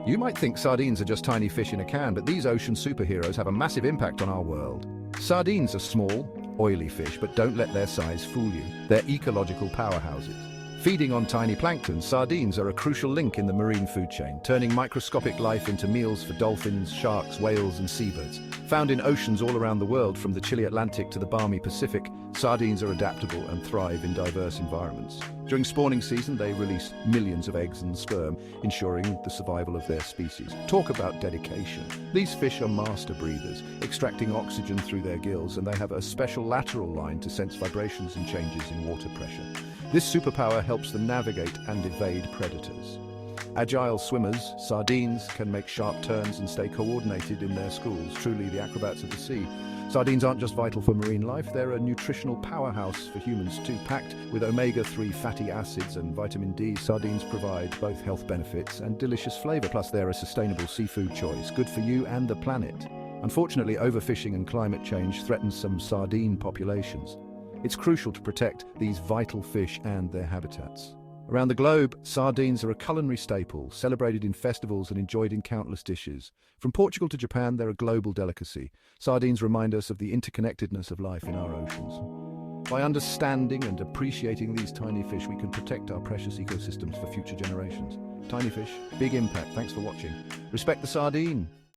You might think sardines are just tiny fish in a can, but these ocean superheroes have a massive impact on our world. Sardines are small, oily fish, but don't let their size fool you. They're ecological powerhouses. Feeding on tiny plankton, sardines are a crucial link in the marine food chain, turning microscopic life into meals for dolphins, sharks, whales, and seabirds. Found in oceans all around the world, from the chilly Atlantic to the balmy Pacific, sardines are adaptable and thrive in diverse environments. During spawning season, they release millions of eggs and sperm, ensuring the survival of their species. Talk about dedication. These fish are master breathers, extracting oxygen through their gills, and they have a special lateral line to sense vibrations and changes in water pressure. This superpower helps them navigate and evade predators. Agile swimmers, sardines can make sharp turns and stay coordinated in their schools, truly the acrobats of the sea. Sardines aren't just vital for marine life, they're a nutritional powerhouse for humans too. Packed with omega-3 fatty acids and vitamin D, sardines provide both health benefits and delicious flavor. Plus, they're a sustainable seafood choice, good for you and the planet. Unfortunately, overfishing and climate change threaten some sardine populations. It's crucial to protect these vital fish and their habitats. Around the globe, sardines are a culinary staple, celebrated in festivals and enjoyed in countless dishes. From Portugal to Japan, they're a global delicacy. Sardines remind us of the interconnectedness of life in our oceans. By understanding and appreciating these tiny fish, we can protect our precious ecosystems for future generations. Tiny fish, big impact. Thanks for watching. Respect the sardine.